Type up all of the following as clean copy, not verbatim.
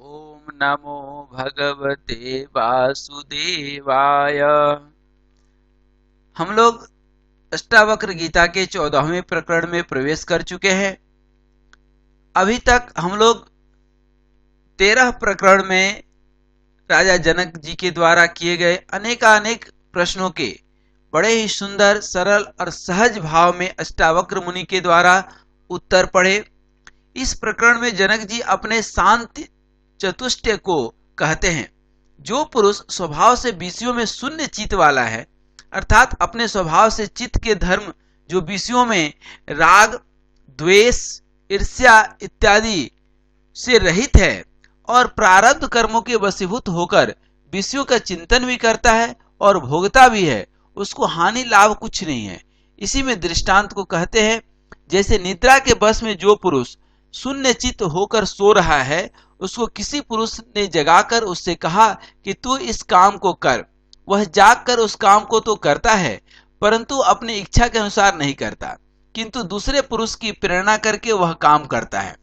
ओम नमो भगवते वासुदेवाय। हम लोग अष्टावक्र गीता के 14वें प्रकरण में प्रवेश कर चुके हैं। अभी तक हम लोग 13 प्रकरण में राजा जनक जी के द्वारा किए गए अनेकानेक प्रश्नों के बड़े ही सुंदर, सरल और सहज भाव में अष्टावक्र मुनि के द्वारा उत्तर पढ़े। इस प्रकरण में जनक जी अपने शांत चतुष्टय को कहते हैं। जो पुरुष स्वभाव से विषयों में शून्य चित्त वाला है, अर्थात अपने स्वभाव से चित्त के धर्म जो विषयों में राग, द्वेष, ईर्ष्या इत्यादि से रहित है और प्रारब्ध कर्मों के वशीभूत होकर विषयों का चिंतन भी करता है और भोगता भी है, उसको हानि लाभ कुछ नहीं है। इसी में दृष्टांत को कहते हैं, जैसे निद्रा के बस में जो पुरुष शून्य चित्त होकर सो रहा है, उसको किसी पुरुष ने जगाकर उससे कहा कि तू इस काम को कर। वह जागकर उस काम को तो करता है, परंतु अपनी इच्छा के अनुसार नहीं करता, किंतु दूसरे पुरुष की प्रेरणा करके वह काम करता है।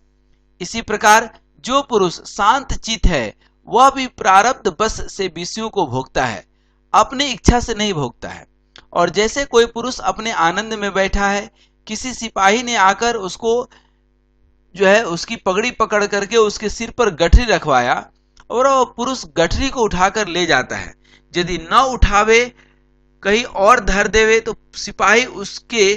इसी प्रकार जो पुरुष शांत चित्त है, वह भी प्रारब्ध बस से विषयों को भोगता है, अपनी इच्छा से नहीं भोगता है। और जैसे कोई पुरुष अपने आनंद में बैठा है, किसी सिपाही ने आकर उसको उसकी पगड़ी पकड़ करके उसके सिर पर गठरी रखवाया और वह पुरुष गठरी को उठाकर ले जाता है। यदि न उठावे, कहीं और धर देवे, तो सिपाही उसके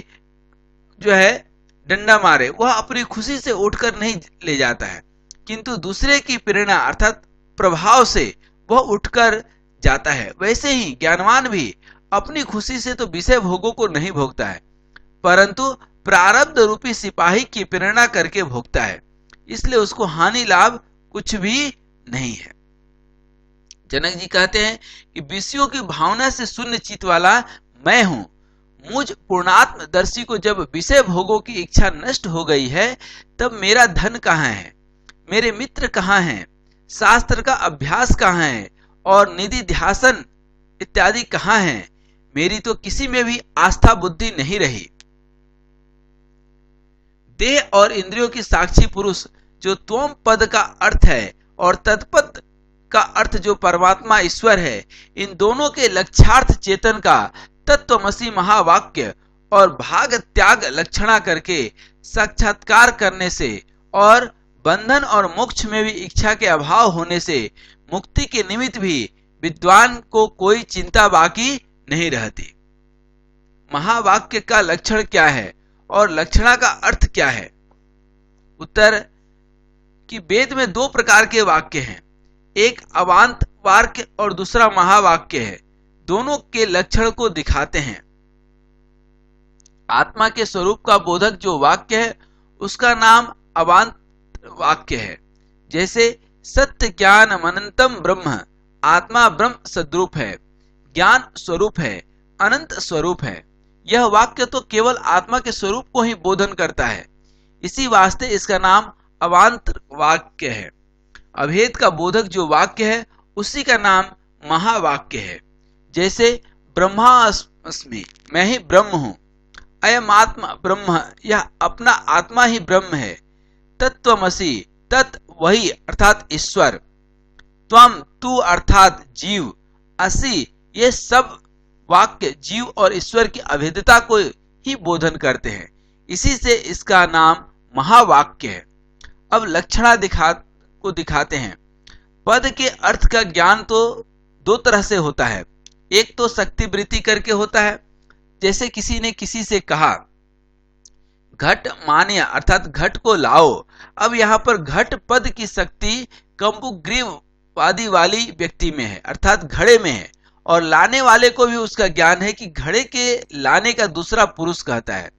डंडा मारे, वह अपनी खुशी से उठकर नहीं ले जाता है, किंतु दूसरे की प्रेरणा अर्थात प्रभाव से वह उठकर जाता है। वैसे ही ज्ञानवान भी अपनी खुशी से तो विषय भोगों को नहीं भोगता है, परंतु प्रारब्ध रूपी सिपाही की प्रेरणा करके भोगता है, इसलिए उसको हानि लाभ कुछ भी नहीं है। जनक जी कहते हैं कि विषयों की भावना से शून्य चित्त वाला मैं हूं। मुझ पूर्णात्मदर्शी को जब विषय भोगों की इच्छा नष्ट हो गई है, तब मेरा धन कहाँ है, मेरे मित्र कहाँ हैं, शास्त्र का अभ्यास कहाँ है और निधि ध्यासन इत्यादि कहाँ हैं। मेरी तो किसी में भी आस्था बुद्धि नहीं रही। देह और इंद्रियों की साक्षी पुरुष जो त्वम पद का अर्थ है और तत्पद का अर्थ जो परमात्मा ईश्वर है, इन दोनों के लक्ष्यार्थ चेतन का तत्वमसी महावाक्य और भाग त्याग लक्षणा करके साक्षात्कार करने से और बंधन और मोक्ष में भी इच्छा के अभाव होने से मुक्ति के निमित्त भी विद्वान को कोई चिंता बाकी नहीं रहती। महावाक्य का लक्षण क्या है और लक्षणा का अर्थ क्या है? उत्तर कि वेद में 2 प्रकार के वाक्य हैं, एक अवान्त वाक्य और दूसरा महावाक्य है। दोनों के लक्षण को दिखाते हैं। आत्मा के स्वरूप का बोधक जो वाक्य है, उसका नाम अवान्त वाक्य है। जैसे सत्य ज्ञान अनंतम ब्रह्म, आत्मा ब्रह्म सद्रूप है, ज्ञान स्वरूप है, अनंत स्वरूप है। यह वाक्य तो केवल आत्मा के स्वरूप को ही बोधन करता है, इसी वास्ते इसका नाम अवान्त वाक्य है। अभेद का बोधक जो वाक्य है, उसी का नाम महावाक्य है। जैसे ब्रह्मास्मि, मैं ही ब्रह्म हूं, अयम आत्मा ब्रह्म, यह अपना आत्मा ही ब्रह्म है। तत्वमसि, तत् वही अर्थात ईश्वर, त्वम तू अर्थात जीव, असि ये सब वाक्य जीव और ईश्वर की अभेदता को ही बोधन करते हैं, इसी से इसका नाम महावाक्य है। अब लक्षणा दिखाते हैं। पद के अर्थ का ज्ञान तो 2 तरह से होता है। एक तो शक्ति वृत्ति करके होता है, जैसे किसी ने किसी से कहा घट मान्य अर्थात घट को लाओ। अब यहाँ पर घट पद की शक्ति कंबुग्रीववादी वाली व्यक्ति में है, अर्थात घड़े में है, और लाने वाले को भी उसका ज्ञान है कि घड़े के लाने का दूसरा पुरुष कहता है।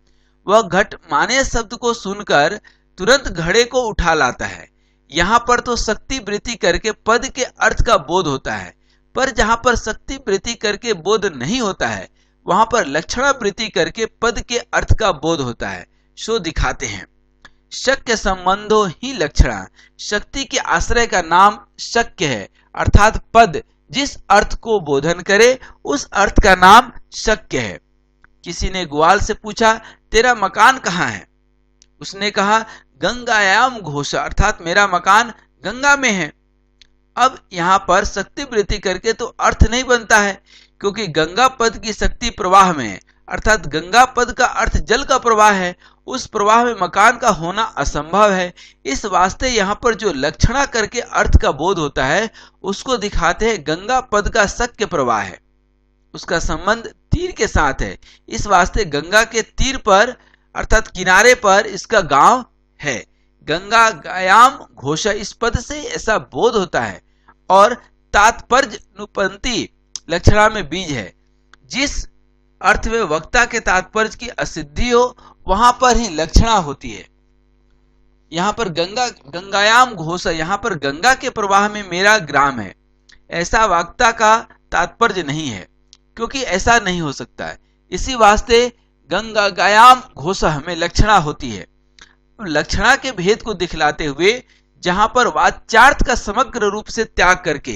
वह घट माने शब्द को सुनकर तुरंत घड़े को उठा लाता है। यहाँ पर तो शक्ति वृत्ति करके पद के अर्थ का बोध होता है, पर जहाँ पर शक्ति वृत्ति करके बोध नहीं होता है, वहां पर लक्षणा वृत्ति करके पद के अर्थ का बोध होता है। सो दिखाते हैं। शक्य संबंधो ही लक्षणा, शक्ति के आश्रय का नाम शक्य है, अर्थात पद जिस अर्थ को बोधन करे उस अर्थ का नाम शक्य है। किसी ने ग्वाल से पूछा तेरा मकान कहाँ है? उसने कहा गंगायाम घोष, अर्थात मेरा मकान गंगा में है। अब यहाँ पर शक्ति वृत्ति करके तो अर्थ नहीं बनता है, क्योंकि गंगा पद की शक्ति प्रवाह में है, अर्थात गंगा पद का अर्थ जल का प्रवाह है, उस प्रवाह में मकान का होना असंभव है। इस वास्ते यहाँ पर जो लक्षणा करके अर्थ का बोध होता है उसको दिखाते हैं गंगा पद का शक्य प्रवाह है, उसका संबंध तीर के साथ है। इस वास्ते गंगा के तीर पर अर्थात किनारे पर इसका गांव है। गंगा गायाम घोषा, इस पद से ऐसा बोध होता है। और तात्पर्य नुपंती लक्षणा में बीज है। जिस अर्थ में वक्ता के तात्पर्य की असिद्धि हो वहां पर ही लक्षणा होती है। यहाँ पर गंगायाम घोषा, यहाँ पर गंगा के प्रवाह में मेरा ग्राम है, ऐसा वक्ता का तात्पर्य नहीं है, क्योंकि ऐसा नहीं हो सकता है। इसी वास्ते गंगा गायाम घोषा में लक्षणा होती है। लक्षणा के भेद को दिखलाते हुए जहां पर वाच्यार्थ का समग्र रूप से त्याग करके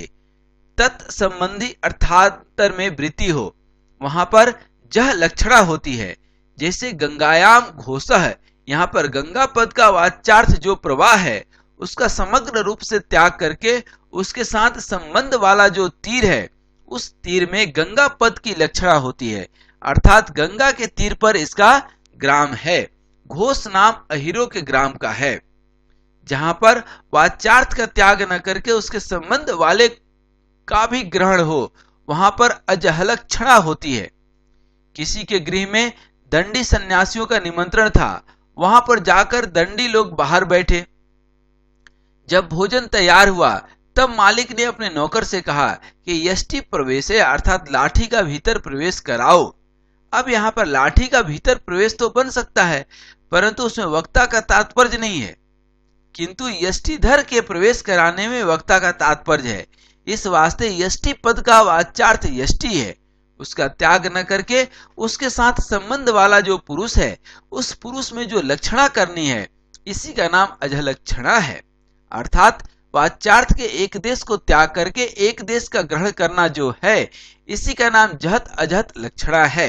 तत्संबंधी अर्थांतर में वृत्ति हो वहां पर जह लक्षणा होती है। जैसे गंगायाम घोषा है, यहाँ पर गंगा पद का वाच्यार्थ जो प्रवाह है उसका समग्र रूप से त्याग करके उसके साथ संबंध वाला जो तीर है उस तीर में गंगा पद की लक्षणा होती है, अर्थात गंगा के तीर पर इसका ग्राम है। घोष नाम अहिरो के ग्राम का है। जहां पर वाच्यार्थ का त्याग न करके उसके संबंध वाले का भी ग्रहण हो वहां पर अजहलक्षणा होती है। किसी के गृह में दंडी सन्यासियों का निमंत्रण था, वहां पर जाकर दंडी लोग बाहर बैठे। जब भोजन तैयार हुआ तब मालिक ने अपने नौकर से कहा कि यष्टि प्रवेश है, अर्थात लाठी का भीतर प्रवेश कराओ। अब यहाँ पर लाठी का भीतर प्रवेश तो बन सकता है, परंतु उसमें वक्ता का तात्पर्य नहीं है, किंतु यष्टिधर के प्रवेश कराने में वक्ता का तात्पर्य है। इस वास्ते यष्टि पद का वाच्यार्थ यष्टि है, उसका त्याग न करके उसके साथ संबंध वाला जो पुरुष है उस पुरुष में जो लक्षणा करनी है इसी का नाम अजलक्षणा है। अर्थात वाच्यार्थ के एक देश को त्याग करके एक देश का ग्रहण करना जो है इसी का नाम जहत अजहत लक्षणा है।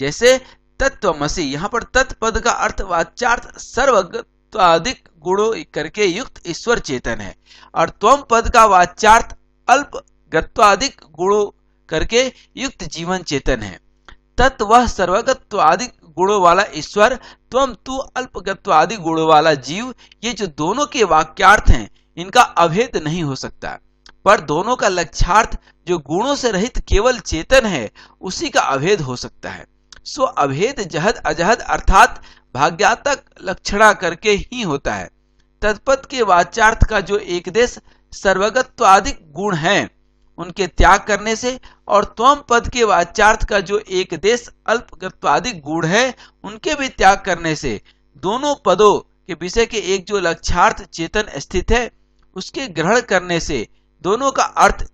जैसे तत्वमसि, यहाँ पर तत्पद का अर्थ वाच्यार्थ सर्वगत्वादिक गुणों करके युक्त ईश्वर चेतन है, और त्वम पद का वाच्यार्थ अल्प गत्वादिक गुणों करके युक्त जीवन चेतन है। तत्व वह सर्वगत्वादिक गुणों वाला ईश्वर, त्वम तू अल्पगत्वादि गुणों वाला जीव, ये जो दोनों के वाक्यार्थ हैं इनका अभेद नहीं हो सकता, पर दोनों का लक्ष्यार्थ जो गुणों से रहित केवल चेतन है उसी का अभेद हो सकता है। सो अभेद जहद अजहद अर्थात भाग्यात्मक लक्षणा करके ही होता है। तत्पद के वाच्यार्थ का जो एक देश सर्वगत्वादिक गुण है उनके त्याग करने से, और त्वम पद के वाच्यार्थ का जो एक देश अल्पगत्वादिक गुण है उनके भी त्याग करने से, दोनों पदों के विषय के एक जो लक्ष्यार्थ चेतन स्थित है उसके ग्रहण करने से दोनों का अर्थ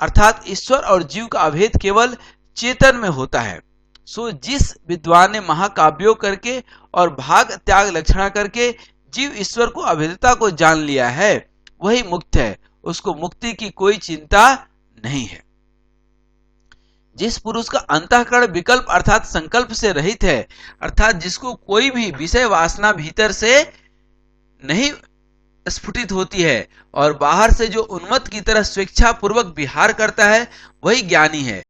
अर्थात ईश्वर और जीव का अभेद केवल चेतन में होता है। सो जिस विद्वान ने महाकाव्यों करके और भाग त्याग लक्षणा करके जीव ईश्वर को अभेदता को जान लिया है वही मुक्त है, उसको मुक्ति की कोई चिंता नहीं है। जिस पुरुष का अंतःकरण विकल्प अर्थात संकल्प से रहित है, अर्थात जिसको कोई भी विषय वासना भीतर से नहीं स्फुटित होती है और बाहर से जो उन्मत्त की तरह स्वेच्छा पूर्वक विहार करता है वही ज्ञानी है।